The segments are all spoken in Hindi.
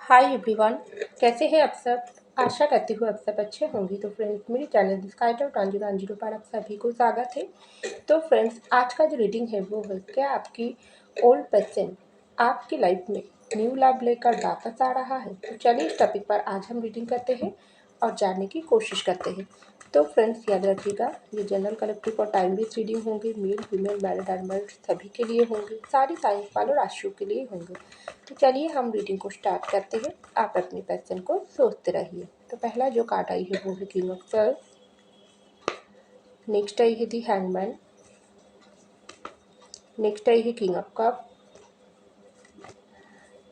हाय एवरीवन, कैसे हैं आप सब। आशा करती हूँ आप सब अच्छे होंगे। तो फ्रेंड्स, मेरे चैनल स्काइटर टांजू जीरो पर आप सभी को स्वागत है। तो फ्रेंड्स, आज का जो रीडिंग है वो है, क्या आपकी ओल्ड पर्सन आपकी लाइफ में न्यू लव लेकर वापस आ रहा है। तो चलिए इस टॉपिक पर आज हम रीडिंग करते हैं और जानने की कोशिश करते हैं। तो फ्रेंड्स, याद रखिएगा, ये जनरल कलेक्टिव और टाइम बेस्ड रीडिंग होंगे। मेल फीमेल मैरिड अनमैरिड सभी के लिए होंगे, सारी साइंस वालों राशियों के लिए होंगे। तो चलिए हम रीडिंग को स्टार्ट करते हैं। आप अपने पर्सन को सोचते रहिए। तो पहला जो कार्ड आई है वो है किंग ऑफ सॉर्ड्स, नेक्स्ट आई है दी हैंगमैन, नेक्स्ट आई है किंग ऑफ कप,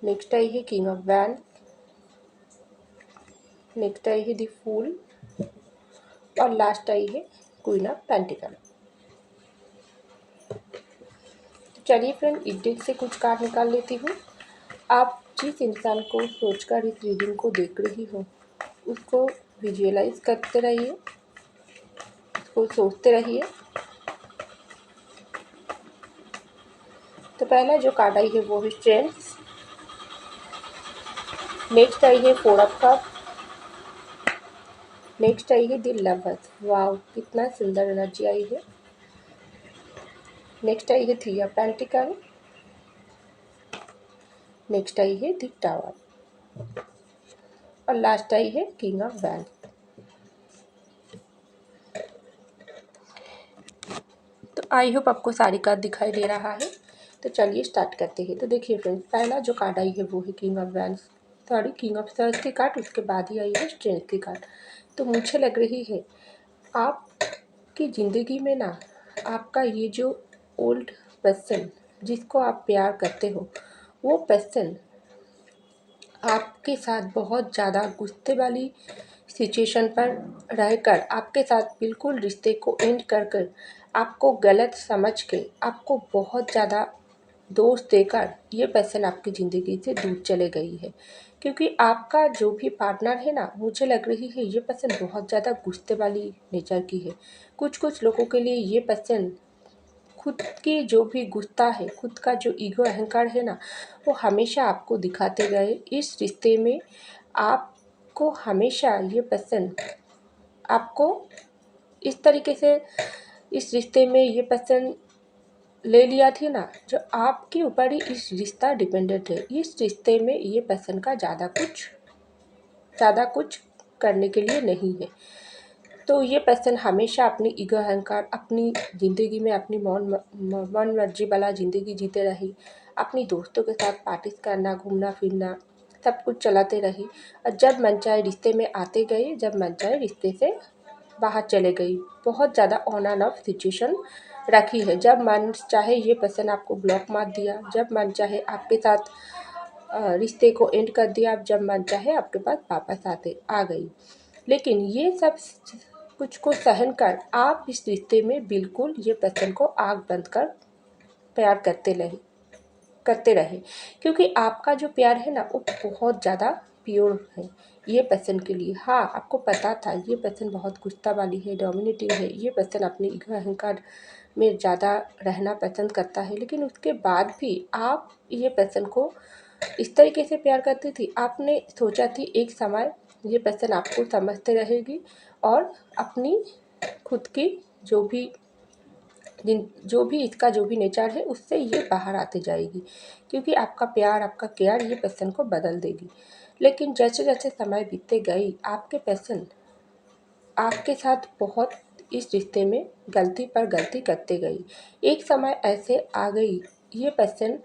नेक्स्ट आई है किंग ऑफ वैन, नेक्स्ट आई है दी फूल और लास्ट आई है क्वीन ऑफ पेंटिकल। तो चलिए फ्रेंड, इस डेक से कुछ कार्ड निकाल लेती हूँ। आप जिस इंसान को सोचकर इस रीडिंग को देख रही हो उसको विजुअलाइज करते रहिए, उसको सोचते रहिए। तो पहला जो कार्ड आई है वो है स्ट्रेंथ, नेक्स्ट आई है फोर ऑफ कप, नेक्स्ट आई है द लवर्स। वाओ, कितना सुंदर एनर्जी आई है। नेक्स्ट आई है थ्री ऑफ पेंटिकल, नेक्स्ट आई है द टावर और लास्ट आई है किंग ऑफ वैन। तो आई होप आपको सारी कार्ड दिखाई दे रहा है। तो चलिए स्टार्ट करते हैं। तो देखिए फ्रेंड्स, पहला जो कार्ड आई है वो है किंग ऑफ वैन, सॉरी किंग ऑफ सॉर्ड्स की कार्ड, उसके बाद ही आई है स्ट्रेंथ की कार्ड। तो मुझे लग रही है आपकी ज़िंदगी में ना, आपका ये जो ओल्ड पर्सन जिसको आप प्यार करते हो, वो पर्सन आपके साथ बहुत ज़्यादा गुस्से वाली सिचुएशन पर रहकर आपके साथ बिल्कुल रिश्ते को एंड कर कर आपको गलत समझ के आपको बहुत ज़्यादा दोष देकर ये पर्सन आपकी ज़िंदगी से दूर चले गई है। क्योंकि आपका जो भी पार्टनर है ना, मुझे लग रही है ये पर्सन बहुत ज़्यादा गुस्से वाली नेचर की है। कुछ लोगों के लिए ये पर्सन खुद की जो भी गुस्सा है, खुद का जो ईगो अहंकार है ना, वो हमेशा आपको दिखाते गए। इस रिश्ते में आपको हमेशा ये पर्सन आपको इस तरीके से इस रिश्ते में ये पर्सन ले लिया थी ना, जो आपके ऊपर ही इस रिश्ता डिपेंडेंट है। इस रिश्ते में ये पर्सन का ज़्यादा कुछ करने के लिए नहीं है। तो ये पर्सन हमेशा अपनी ईगो अहंकार अपनी ज़िंदगी में अपनी मन मर्जी वाला ज़िंदगी जीते रही। अपनी दोस्तों के साथ पार्टीज करना, घूमना फिरना, सब कुछ चलाते रही। और जब मन चाहे रिश्ते में आते गए, जब मन चाहे रिश्ते से बाहर चले गई। बहुत ज़्यादा ऑन एंड ऑफ सिचुएशन रखी है। जब मन चाहे ये पर्सन आपको ब्लॉक मार दिया, जब मन चाहे आपके साथ रिश्ते को एंड कर दिया, जब मन चाहे आपके पास वापस आ गई। लेकिन ये सब कुछ को सहन कर आप इस रिश्ते में बिल्कुल ये पर्सन को आग बंद कर प्यार करते रहे। क्योंकि आपका जो प्यार है ना, वो बहुत ज़्यादा प्योर है ये पर्सन के लिए। हाँ, आपको पता था ये पर्सन बहुत गुस्सा वाली है, डोमिनेटिंग है, ये पर्सन अपने ईगो अहंकार में ज़्यादा रहना पसंद करता है। लेकिन उसके बाद भी आप ये पर्सन को इस तरीके से प्यार करती थी। आपने सोचा थी एक समय ये पर्सन आपको समझते रहेगी और अपनी खुद की जो भी इसका जो भी नेचर है उससे ये बाहर आते जाएगी। क्योंकि आपका प्यार, आपका केयर ये पर्सन को बदल देगी। लेकिन जैसे जैसे समय बीतते गई, आपके पर्सन आपके साथ बहुत इस रिश्ते में गलती पर गलती करते गई। एक समय ऐसे आ गई ये पर्सन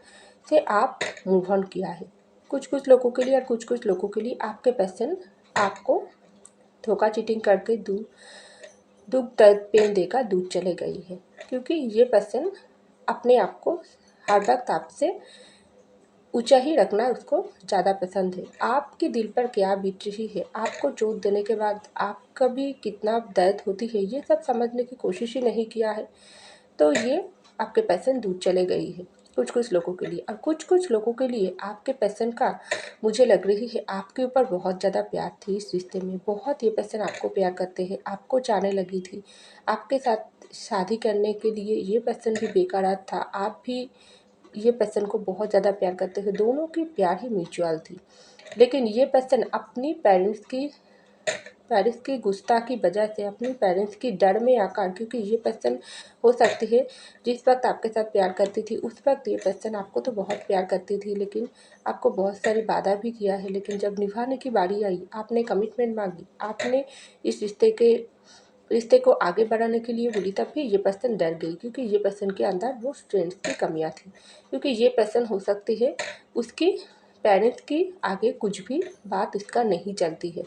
से आप मूव ऑन किया है। कुछ लोगों के लिए और कुछ लोगों के लिए आपके पर्सन आपको धोखा चीटिंग करके दुख दर्द पेन देकर दूर चले गई है। क्योंकि ये पर्सन अपने आप को हर वक्त आपसे ऊंचा ही रखना उसको ज़्यादा पसंद है। आपके दिल पर क्या बीत रही है, आपको चोट देने के बाद आपका भी कितना दर्द होती है, ये सब समझने की कोशिश ही नहीं किया है। तो ये आपके पर्सन दूर चले गई है कुछ लोगों के लिए। और कुछ लोगों के लिए आपके पर्सन का मुझे लग रही है आपके ऊपर बहुत ज़्यादा प्यार थी इस रिश्ते में। बहुत ये पर्सन आपको प्यार करते हैं, आपको चाहने लगी थी। आपके साथ शादी करने के लिए ये पर्सन भी बेकरार था, आप भी ये पर्सन को बहुत ज़्यादा प्यार करते थे। दोनों की प्यार ही म्यूचुअल थी। लेकिन ये पर्सन अपनी पेरेंट्स की गुस्ताखी वजह से, अपनी पेरेंट्स की डर में आकर, क्योंकि ये पर्सन हो सकती है जिस वक्त आपके साथ प्यार करती थी उस वक्त ये पर्सन आपको तो बहुत प्यार करती थी, लेकिन आपको बहुत सारी बाधा भी किया है। लेकिन जब निभाने की बारी आई, आपने कमिटमेंट मांगी, आपने इस रिश्ते को आगे बढ़ाने के लिए बोली, तब भी ये पर्सन डर गई, क्योंकि ये पर्सन के अंदर वो स्ट्रेंथ की कमियां थी। क्योंकि ये पर्सन हो सकती है उसकी पेरेंट्स की आगे कुछ भी बात इसका नहीं चलती है,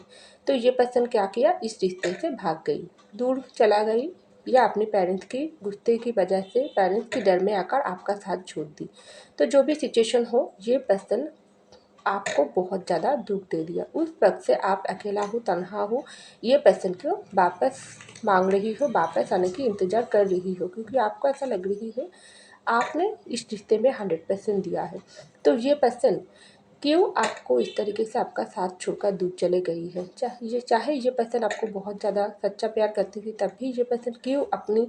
तो ये पर्सन क्या किया, इस रिश्ते से भाग गई, दूर चला गई, या अपने पेरेंट्स की गुस्से की वजह से, पेरेंट्स की डर में आकर आपका साथ छोड़ दी। तो जो भी सिचुएशन हो, ये पर्सन आपको बहुत ज़्यादा दुख दे दिया। उस वक्त से आप अकेला हो, तन्हा हो, ये पर्सन को वापस मांग रही हो, वापस आने की इंतज़ार कर रही हो, क्योंकि आपको ऐसा लग रही है आपने इस रिश्ते में 100% दिया है। तो ये पर्सन क्यों आपको इस तरीके से आपका साथ छोड़कर दूर चले गई है। चाहे ये पर्सन आपको बहुत ज़्यादा सच्चा प्यार करती थी, तब भी ये पर्सन क्यों अपनी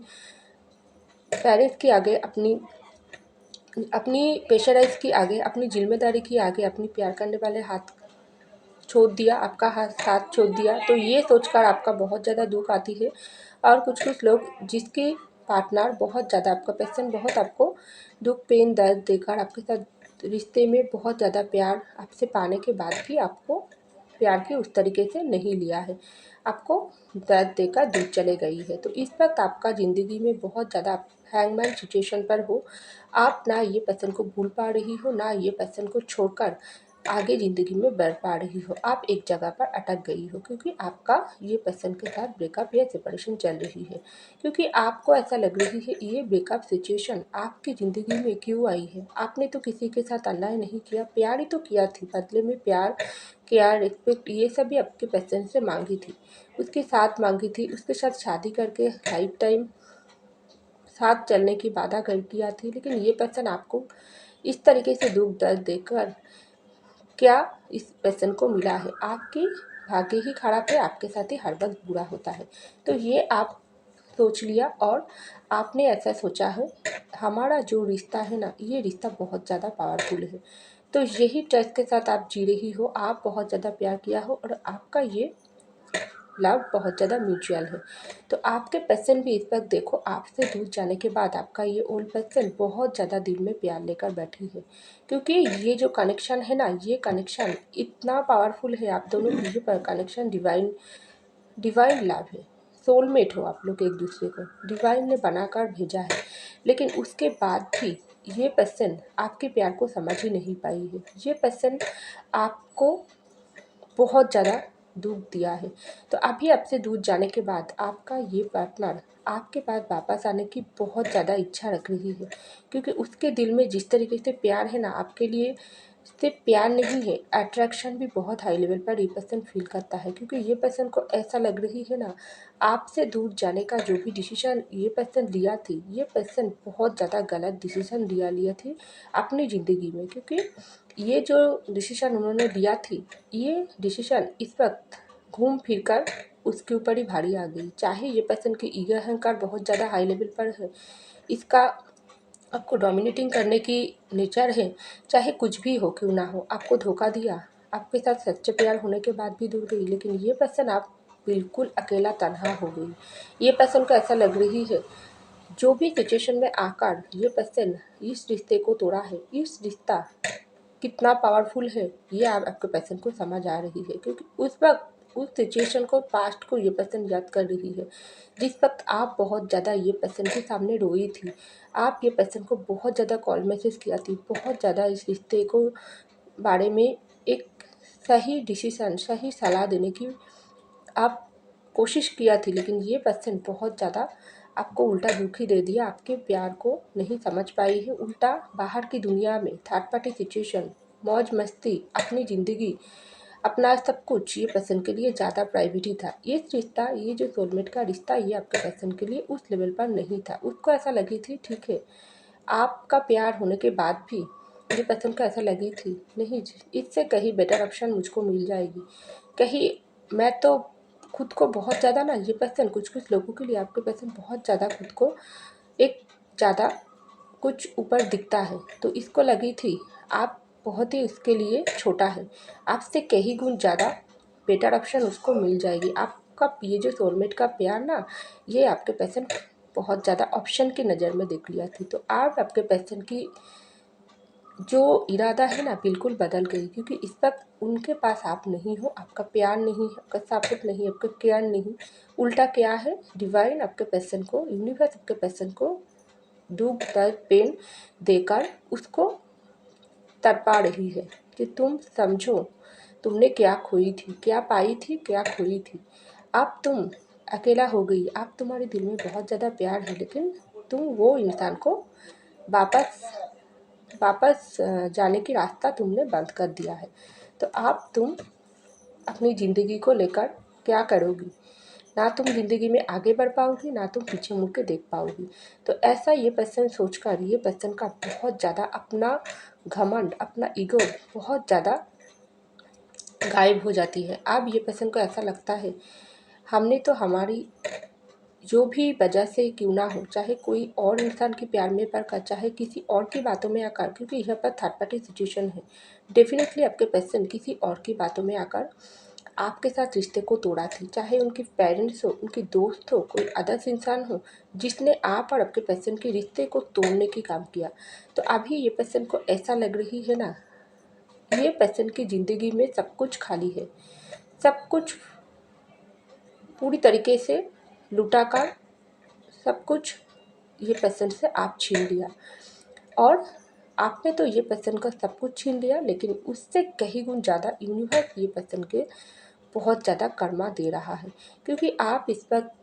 पेरेंट्स के आगे, अपनी प्रेशराइज की आगे, अपनी जिम्मेदारी की आगे, अपनी प्यार करने वाले हाथ छोड़ दिया, आपका हाथ साथ छोड़ दिया। तो ये सोचकर आपका बहुत ज़्यादा दुख आती है। और कुछ लोग जिसके पार्टनर बहुत ज़्यादा, आपका पर्सन बहुत आपको दुख, पेन, दर्द देकर आपके साथ रिश्ते में बहुत ज़्यादा प्यार आपसे पाने के बाद भी आपको प्यार के उस तरीके से नहीं लिया है, आपको दर्द देकर दूर चले गई है। तो इस वक्त आपका ज़िंदगी में बहुत ज़्यादा हैंगमैन सिचुएशन पर हो, आप ना ये पर्सन को भूल पा रही हो, ना ये पर्सन को छोड़कर आगे ज़िंदगी में बढ़ पा रही हो, आप एक जगह पर अटक गई हो, क्योंकि आपका ये पर्सन के साथ ब्रेकअप या सेपरेशन चल रही है। क्योंकि आपको ऐसा लग रही है ये ब्रेकअप सिचुएशन आपकी ज़िंदगी में क्यों आई है। आपने तो किसी के साथ अन्याय नहीं किया, प्यार ही तो किया थी, बदले में प्यार, केयर, रिस्पेक्ट, ये सभी आपके पर्सन से मांगी थी, उसके साथ मांगी थी, उसके साथ शादी करके लाइफ टाइम साथ चलने की वादा कर किया थी। लेकिन ये पर्सन आपको इस तरीके से दुख दर्द देकर क्या इस पर्सन को मिला है, आपकी भाग्य ही खराब है, आपके साथ ही हर वक्त बुरा होता है। तो ये आप सोच लिया, और आपने ऐसा सोचा है हमारा जो रिश्ता है ना, ये रिश्ता बहुत ज़्यादा पावरफुल है। तो यही ट्रस्ट के साथ आप जी रही हो, आप बहुत ज़्यादा प्यार किया हो, और आपका ये लव बहुत ज़्यादा म्यूचुअल है। तो आपके पर्सन भी इस वक्त देखो, आपसे दूर जाने के बाद आपका ये ओल्ड पर्सन बहुत ज़्यादा दिल में प्यार लेकर बैठी है, क्योंकि ये जो कनेक्शन है ना, ये कनेक्शन इतना पावरफुल है, आप दोनों की ये कनेक्शन डिवाइन लव है, सोलमेट हो आप लोग एक दूसरे को, डिवाइन ने बनाकर भेजा है। लेकिन उसके बाद भी ये पर्सन आपके प्यार को समझ ही नहीं पाई है। ये पर्सन आपको बहुत ज़्यादा दुख दिया है। तो अभी आपसे दूर जाने के बाद आपका ये पार्टनर आपके पास वापस आने की बहुत ज़्यादा इच्छा रख रही है, क्योंकि उसके दिल में जिस तरीके से प्यार है ना आपके लिए, सिर्फ प्यार नहीं है, अट्रैक्शन भी बहुत हाई लेवल पर ये पर्सन फील करता है। क्योंकि ये पर्सन को ऐसा लग रही है ना, आपसे दूर जाने का जो भी डिसीजन ये पर्सन लिया थी, ये पर्सन बहुत ज़्यादा गलत डिसीजन लिया थी अपनी ज़िंदगी में। क्योंकि ये जो डिसीजन उन्होंने लिया थी, ये डिसीजन इस वक्त घूम फिर कर उसके ऊपर ही भारी आ गई। चाहे ये पर्सन की ईगो अहंकार बहुत ज़्यादा हाई लेवल पर है, इसका आपको डोमिनेटिंग करने की नेचर है, चाहे कुछ भी हो क्यों ना हो, आपको धोखा दिया, आपके साथ सच्चे प्यार होने के बाद भी दूर गई। लेकिन ये पर्सन आप बिल्कुल अकेला तन्हा हो गई। ये पर्सन को ऐसा लग रही है जो भी सिचुएशन में आकर ये पर्सन इस रिश्ते को तोड़ा है, इस रिश्ता कितना पावरफुल है, ये आप आपके पर्सन को समझ आ रही है। क्योंकि उस वक्त उस सिचुएशन को, पास्ट को ये पर्सन याद कर रही है, जिस वक्त आप बहुत ज़्यादा ये पर्सन के सामने रोई थी, आप ये पर्सन को बहुत ज़्यादा कॉल मैसेज किया थी, बहुत ज़्यादा इस रिश्ते को बारे में एक सही डिसीजन, सही सलाह देने की आप कोशिश किया थी। लेकिन ये पर्सन बहुत ज़्यादा आपको उल्टा दुखी दे दिया, आपके प्यार को नहीं समझ पाई है। उल्टा बाहर की दुनिया में थर्ड पार्टी सिचुएशन, मौज मस्ती, अपनी ज़िंदगी, अपना सब कुछ ये पर्सन के लिए ज़्यादा प्राइवेटी था। ये रिश्ता, ये जो सोलमेट का रिश्ता, ये आपके पर्सन के लिए उस लेवल पर नहीं था। उसको ऐसा लगी थी ठीक है, आपका प्यार होने के बाद भी ये पर्सन को ऐसा लगी थी नहीं, इससे कहीं बेटर ऑप्शन मुझको मिल जाएगी, कहीं मैं तो खुद को बहुत ज़्यादा ना, ये पर्सन कुछ लोगों के लिए आपके पर्सन बहुत ज़्यादा खुद को एक ज़्यादा कुछ ऊपर दिखता है, तो इसको लगी थी आप बहुत ही उसके लिए छोटा है। आपसे कहीं गुण ज़्यादा बेटर ऑप्शन उसको मिल जाएगी। आपका ये जो सोलमेट का प्यार ना, ये आपके पर्सन बहुत ज़्यादा ऑप्शन की नज़र में देख लिया थी। तो आप आपके पर्सन की जो इरादा है ना बिल्कुल बदल गई, क्योंकि इस वक्त उनके पास आप नहीं हो, आपका प्यार नहीं है, आपका सपोर्ट नहीं, आपका केयर नहीं। उल्टा क्या है, डिवाइन आपके पर्सन को, यूनिवर्स आपके पर्सन को दुख दर्द पेन देकर उसको तड़पा रही है कि तुम समझो तुमने क्या खोई थी, क्या पाई थी, क्या खोई थी। अब तुम अकेला हो गई, अब तुम्हारे दिल में बहुत ज़्यादा प्यार है, लेकिन तुम वो इंसान को वापस वापस जाने की रास्ता तुमने बंद कर दिया है। तो अब तुम अपनी ज़िंदगी को लेकर क्या करोगी? ना तुम ज़िंदगी में आगे बढ़ पाओगी, ना तुम पीछे मुड़ के देख पाओगी। तो ऐसा ये पर्सन सोचकर ये पर्सन का बहुत ज़्यादा अपना घमंड, अपना ईगो बहुत ज़्यादा गायब हो जाती है। अब ये पर्सन को ऐसा लगता है हमने तो हमारी जो भी वजह से क्यों ना हो, चाहे कोई और इंसान के प्यार में पड़कर, चाहे किसी और की बातों में आकर, क्योंकि यहाँ पर थर्ड पार्टी सिचुएशन है, डेफिनेटली आपके पर्सन किसी और की बातों में आकर आपके साथ रिश्ते को तोड़ा थी। चाहे उनके पेरेंट्स हो, उनके दोस्त हो, कोई अदर्स इंसान हो जिसने आप और आपके पर्सन के रिश्ते को तोड़ने की काम किया। तो अभी ये पर्सन को ऐसा लग रही है ना, ये पर्सन की ज़िंदगी में सब कुछ खाली है, सब कुछ पूरी तरीके से लुटा कर सब कुछ ये पर्सन से आप छीन लिया। और आपने तो ये पर्सन का सब कुछ छीन लिया, लेकिन उससे कहीं गुण ज़्यादा यूनिवर्स ये पर्सन के बहुत ज़्यादा कर्मा दे रहा है, क्योंकि आप इस वक्त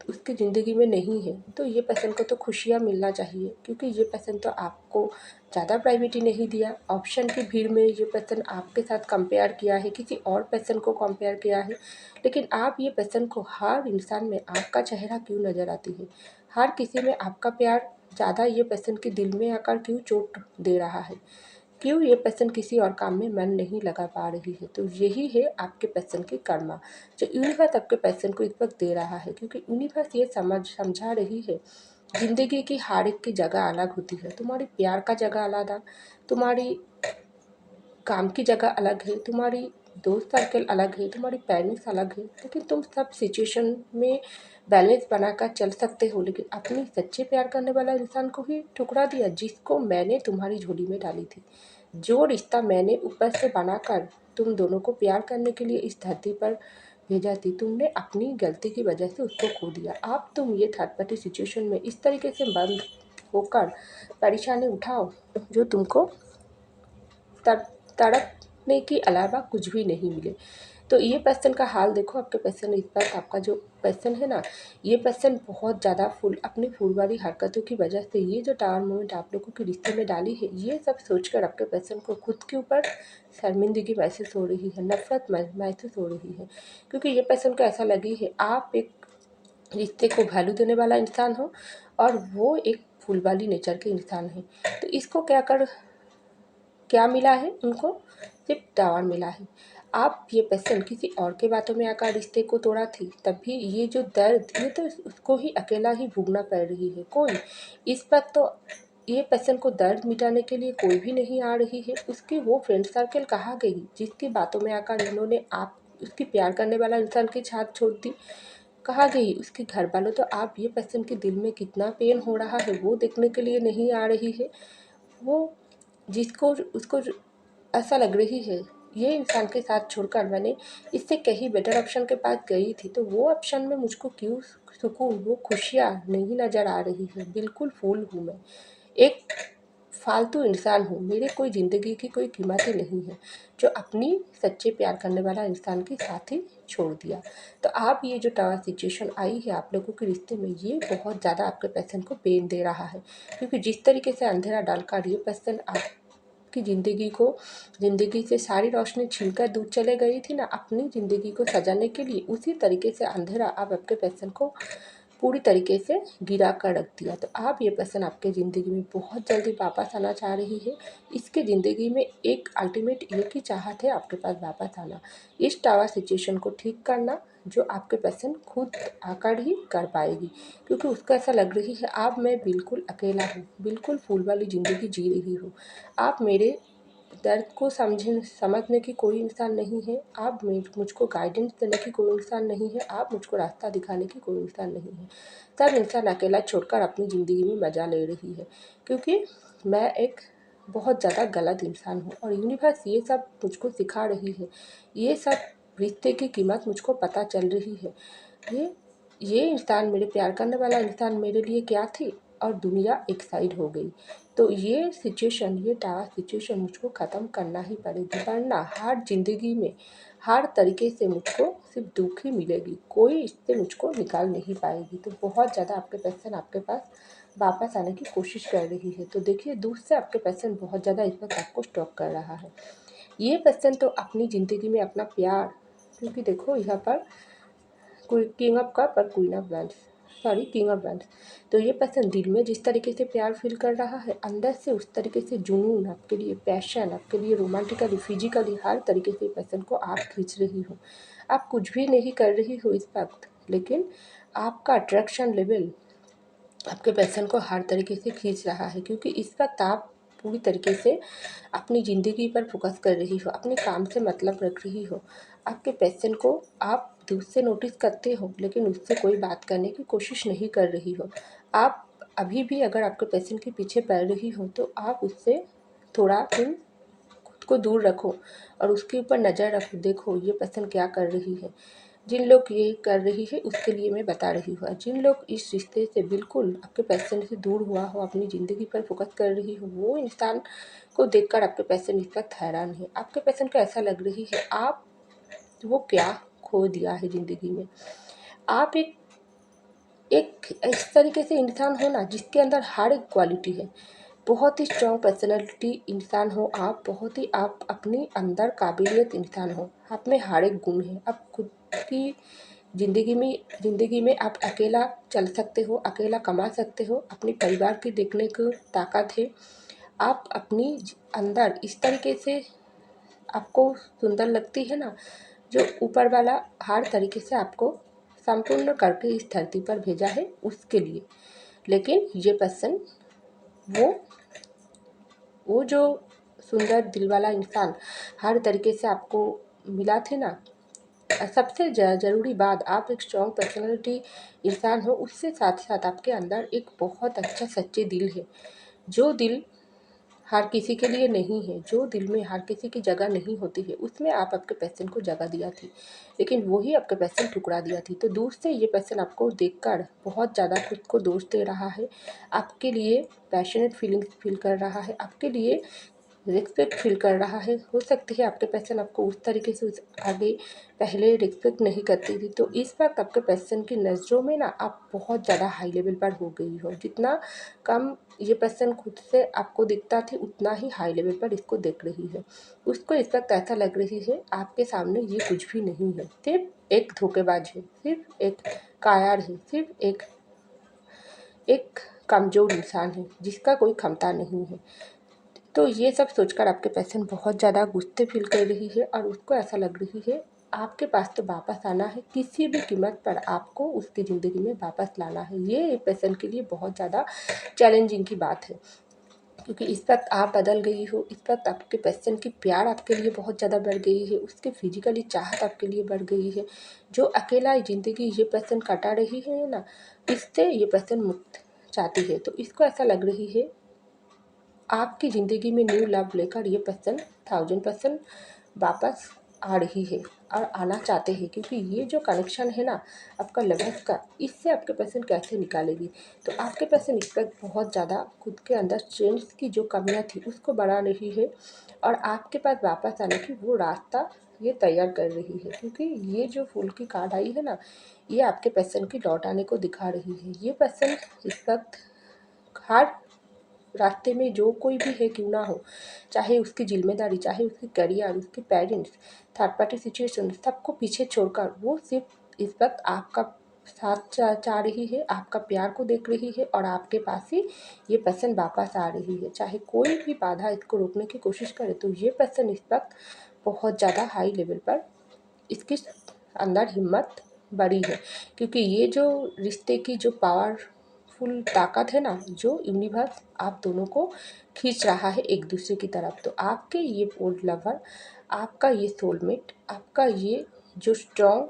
उसकी ज़िंदगी में नहीं है। तो ये पर्सन को तो खुशियाँ मिलना चाहिए, क्योंकि ये पर्सन तो आपको ज़्यादा प्राइवेटी नहीं दिया। ऑप्शन की भीड़ में ये पर्सन आपके साथ कंपेयर किया है, किसी और पर्सन को कंपेयर किया है, लेकिन आप ये पर्सन को हर इंसान में आपका चेहरा क्यों नज़र आती है, हर किसी में आपका प्यार ज़्यादा ये पर्सन के दिल में आकर क्यों चोट दे रहा है, क्यों ये पर्सन किसी और काम में मन नहीं लगा पा रही है। तो यही है आपके पर्सन की कर्मा जो यूनिवर्स आपके पर्सन को इस वक्त दे रहा है, क्योंकि यूनिवर्स ये समझा रही है ज़िंदगी की हर एक की जगह अलग होती है। तुम्हारी प्यार का जगह अलग है, तुम्हारी काम की जगह अलग है, तुम्हारी दोस्त सर्कल अलग है, तुम्हारी पेरेंट्स अलग है, लेकिन तुम सब सिचुएशन में बैलेंस बनाकर चल सकते हो। लेकिन अपनी सच्चे प्यार करने वाला इंसान को ही ठुकरा दिया, जिसको मैंने तुम्हारी झोली में डाली थी, जो रिश्ता मैंने ऊपर से बनाकर तुम दोनों को प्यार करने के लिए इस धरती पर भेजा थी, तुमने अपनी गलती की वजह से उसको खो दिया। अब तुम ये थर्ड पार्टी सिचुएशन में इस तरीके से बंद होकर परेशानी उठाओ जो तुमको तड़पने के अलावा कुछ भी नहीं मिले। तो ये पर्सन का हाल देखो, आपके पर्सन इस बार, आपका जो पर्सन है ना, ये पर्सन बहुत ज़्यादा अपनी फूल वाली हरकतों की वजह से ये जो टावर मोमेंट आप लोगों के रिश्ते में डाली है, ये सब सोचकर आपके पर्सन को खुद के ऊपर शर्मिंदगी महसूस हो रही है, नफरत महसूस हो रही है, क्योंकि ये पर्सन को ऐसा लगी है आप एक रिश्ते को वैल्यू देने वाला इंसान हो और वो एक फूल वाली नेचर के इंसान है। तो इसको क्या मिला है, उनको सिर्फ टावर मिला है। आप ये पर्सन किसी और के बातों में आकर रिश्ते को तोड़ा थी, तब भी ये जो दर्द, ये तो उसको ही अकेला ही भोगना पड़ रही है। कोई इस वक्त तो ये पर्सन को दर्द मिटाने के लिए कोई भी नहीं आ रही है। उसकी वो फ्रेंड सर्कल कहाँ गई जिसकी बातों में आकर इन्होंने आप उसकी प्यार करने वाला इंसान की छाप छोड़ दी, कहाँ गई उसके घर वालों? तो आप ये पर्सन के दिल में कितना पेन हो रहा है वो देखने के लिए नहीं आ रही है। वो जिसको उसको ऐसा लग रही है ये इंसान के साथ छोड़कर मैंने इससे कहीं बेटर ऑप्शन के पास गई थी, तो वो ऑप्शन में मुझको क्यों सुकून, वो खुशियाँ नहीं नज़र आ रही है। बिल्कुल फूल हूँ मैं, एक फालतू इंसान हूँ, मेरे कोई ज़िंदगी की कोई कीमत ही नहीं है, जो अपनी सच्चे प्यार करने वाला इंसान के साथ ही छोड़ दिया। तो आप ये जो टावर सिचुएशन आई है आप लोगों के रिश्ते में, ये बहुत ज़्यादा आपके पर्सन को पेन दे रहा है, क्योंकि जिस तरीके से अंधेरा डालकर ये पर्सन आपकी ज़िंदगी से सारी रोशनी छीनकर दूर चले गई थी ना अपनी ज़िंदगी को सजाने के लिए, उसी तरीके से अंधेरा अब आपके पर्सन को पूरी तरीके से गिरा कर रख दिया। तो आप ये पर्सन आपके ज़िंदगी में बहुत जल्दी वापस आना चाह रही है। इसके ज़िंदगी में एक अल्टीमेट एक ही चाहत है, आपके पास वापस आना, इस टावर सिचुएशन को ठीक करना, जो आपके पर्सन खुद आकर ही कर पाएगी, क्योंकि उसको ऐसा लग रही है अब मैं बिल्कुल अकेला हूँ, बिल्कुल फूल वाली ज़िंदगी जी रही हूँ, आप मेरे दर्द को समझने की कोई इंसान नहीं है, आप मुझको गाइडेंस देने की कोई इंसान नहीं है, आप मुझको रास्ता दिखाने की कोई इंसान नहीं है। सब इंसान अकेला छोड़कर अपनी ज़िंदगी में मज़ा ले रही है, क्योंकि मैं एक बहुत ज़्यादा गलत इंसान हूँ और यूनिवर्स ये सब मुझको सिखा रही है। ये सब रिश्ते की कीमत मुझको पता चल रही है। ये इंसान, मेरे प्यार करने वाला इंसान मेरे लिए क्या थी और दुनिया एक साइड हो गई। तो ये सिचुएशन, ये टास्क सिचुएशन मुझको ख़त्म करना ही पड़ेगी, वरना हर ज़िंदगी में हर तरीके से मुझको सिर्फ दुख ही मिलेगी, कोई इससे मुझको निकाल नहीं पाएगी। तो बहुत ज़्यादा आपके पर्सन आपके पास वापस आने की कोशिश कर रही है। तो देखिए, दूर से आपके पर्सन बहुत ज़्यादा इस वक्त आपको स्टॉक कर रहा है। ये पर्सन तो अपनी ज़िंदगी में अपना प्यार, क्योंकि देखो यहाँ पर कोई किंग ऑफ कप और queen of wands, sorry king of wands. तो ये पर्सन दिल में जिस तरीके से प्यार फील कर रहा है, अंदर से उस तरीके से जुनून आपके लिए, पैशन आपके लिए, रोमांटिकली, फिजिकली, हर तरीके से पर्सन को आप खींच रही हो। आप कुछ भी नहीं कर रही हो इस वक्त, लेकिन आपका अट्रैक्शन लेवल आपके पर्सन को हर तरीके से खींच रहा है, क्योंकि इस वक्त आप पूरी तरीके से अपनी ज़िंदगी पर फोकस कर रही हो, अपने काम से मतलब रख रही हो। आपके पर्सन को आप दूर से नोटिस करते हो, लेकिन उससे कोई बात करने की कोशिश नहीं कर रही हो। आप अभी भी अगर आपके पर्सन के पीछे पड़ रही हो, तो आप उससे थोड़ा दिन खुद को दूर रखो और उसके ऊपर नज़र रखो। देखो ये पर्सन क्या कर रही है। जिन लोग ये कर रही है उसके लिए मैं बता रही हूँ। जिन लोग इस रिश्ते से बिल्कुल आपके पैशन से दूर हुआ हो, अपनी ज़िंदगी पर फोकस कर रही हो, वो इंसान को देखकर आपके पैशन इस वक्त हैरान है। आपके पैशन को ऐसा लग रही है आप वो क्या खो दिया है ज़िंदगी में। आप एक एक इस तरीके से इंसान हो ना, जिसके अंदर हर एक क्वालिटी है। बहुत ही स्ट्रॉन्ग पर्सनैलिटी इंसान हो आप, बहुत ही आप अपनी अंदर काबिलियत इंसान हो, आप में हर एक गुण है। आप खुद की ज़िंदगी में आप अकेला चल सकते हो, अकेला कमा सकते हो, अपने परिवार की देखने की ताकत है। आप अपनी अंदर इस तरीके से आपको सुंदर लगती है ना, जो ऊपर वाला हर तरीके से आपको संपूर्ण करके इस धरती पर भेजा है उसके लिए। लेकिन ये पर्सन वो जो सुंदर दिल वाला इंसान हर तरीके से आपको मिला थे ना, सबसे ज़रूरी बात, आप एक स्ट्रॉन्ग पर्सनैलिटी इंसान हो, उससे साथ साथ आपके अंदर एक बहुत अच्छा सच्चे दिल है। जो दिल हर किसी के लिए नहीं है, जो दिल में हर किसी की जगह नहीं होती है, उसमें आप आपके पर्सन को जगह दिया थी, लेकिन वही आपके पर्सन ठुकरा दिया थी। तो दूर से ये पर्सन आपको देखकर बहुत ज़्यादा खुद को दोष दे रहा है, आपके लिए पैशनेट फीलिंग्स फील कर रहा है, आपके लिए रिस्पेक्ट फील कर रहा है। हो सकती है आपके पर्सन आपको उस तरीके से आगे पहले रिस्पेक्ट नहीं करती थी, तो इस वक्त आपके पर्सन की नज़रों में ना आप बहुत ज़्यादा हाई लेवल पर हो गई हो। जितना कम ये पर्सन खुद से आपको दिखता थी, उतना ही हाई लेवल पर इसको देख रही है। उसको इस वक्त ऐसा लग रही है आपके सामने ये कुछ भी नहीं है, सिर्फ एक धोखेबाज है, सिर्फ एक कायर है, सिर्फ एक कमज़ोर इंसान है जिसका कोई क्षमता नहीं है। तो ये सब सोचकर आपके पर्सन बहुत ज़्यादा गुस्से फील कर रही है और उसको ऐसा लग रही है आपके पास तो वापस आना है, किसी भी कीमत पर आपको उसकी ज़िंदगी में वापस लाना है। ये पर्सन के लिए बहुत ज़्यादा चैलेंजिंग की बात है, क्योंकि इस वक्त आप बदल गई हो। इस वक्त आपके पर्सन की प्यार आपके लिए बहुत ज़्यादा बढ़ गई है, उसके फिजिकली चाहत आपके लिए बढ़ गई है। जो अकेला ज़िंदगी ये पर्सन काटा रही है ना, इससे ये पर्सन मुक्त चाहती है। तो इसको ऐसा लग रही है आपकी ज़िंदगी में न्यू लव लेकर ये पर्सन 1000% वापस आ रही है और आना चाहते हैं, क्योंकि ये जो कनेक्शन है ना आपका लवर्स का, इससे आपके पर्सन कैसे निकालेगी। तो आपके पर्सन इस वक्त बहुत ज़्यादा खुद के अंदर स्ट्रेंथ की जो कमियां थी उसको बढ़ा रही है और आपके पास वापस आने की वो रास्ता ये तैयार कर रही है, क्योंकि ये जो फूल की कार्ड आई है ना, ये आपके पर्सन की लौट आने को दिखा रही है। ये पर्सन इस वक्त हर रास्ते में जो कोई भी है क्यों ना हो, चाहे उसकी जिम्मेदारी, चाहे उसकी करियर, उसके पेरेंट्स, थर्ड पार्टी सिचुएशन, सबको पीछे छोड़कर वो सिर्फ इस वक्त आपका साथ चाह रही है, आपका प्यार को देख रही है और आपके पास ही ये पर्सन वापस आ रही है। चाहे कोई भी बाधा इसको रोकने की कोशिश करे, तो ये पर्सन इस वक्त बहुत ज़्यादा हाई लेवल पर इसके अंदर हिम्मत बड़ी है, क्योंकि ये जो रिश्ते की जो पावर पावरफुल ताकत है ना, जो यूनिवर्स आप दोनों को खींच रहा है एक दूसरे की तरफ। तो आपके ये ओल्ड लवर, आपका ये सोलमेट, आपका ये जो स्ट्रॉन्ग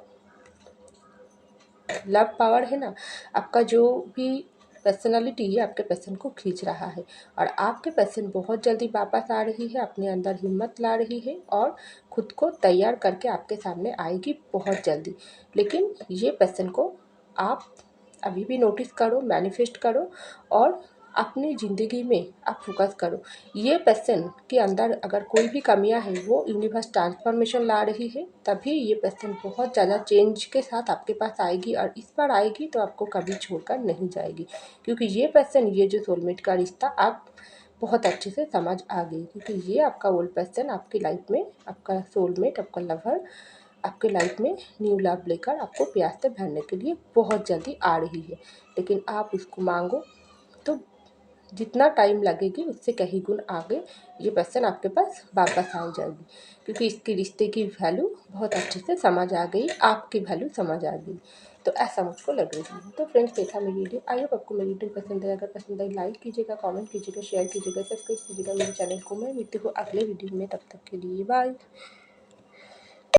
लव पावर है ना, आपका जो भी पर्सनालिटी है आपके पर्सन को खींच रहा है। और आपके पर्सन बहुत जल्दी वापस आ रही है, अपने अंदर हिम्मत ला रही है और खुद को तैयार करके आपके सामने आएगी बहुत जल्दी। लेकिन ये पर्सन को आप अभी भी नोटिस करो, मैनिफेस्ट करो और अपनी ज़िंदगी में आप फोकस करो। ये पर्सन के अंदर अगर कोई भी कमियां हैं, वो यूनिवर्स ट्रांसफॉर्मेशन ला रही है, तभी ये पर्सन बहुत ज़्यादा चेंज के साथ आपके पास आएगी। और इस बार आएगी तो आपको कभी छोड़कर नहीं जाएगी, क्योंकि ये पर्सन, ये जो सोलमेट का रिश्ता आप बहुत अच्छे से समझ आ गई। क्योंकि ये आपका ओल्ड पर्सन आपकी लाइफ में, आपका सोलमेट, आपका लवर आपके लाइफ में न्यू लव लेकर आपको प्यार से भरने के लिए बहुत जल्दी आ रही है। लेकिन आप उसको मांगो तो जितना टाइम लगेगी उससे कहीं गुण आगे ये पर्सन आपके पास वापस आ जाएगी, क्योंकि इसके रिश्ते की वैल्यू बहुत अच्छे से समझ आ गई, आपकी वैल्यू समझ आ गई। तो ऐसा मुझको लग रही है। तो फ्रेंड्स, देखा मेरी वीडियो, आई होप आपको मेरी वीडियो पसंद है। अगर पसंद आई लाइक कीजिएगा, कमेंट कीजिएगा, शेयर कीजिएगा, सब्सक्राइब कीजिएगा मेरे चैनल को। मैं मिलती हूँ अगले वीडियो में, तब तक के लिए बाय।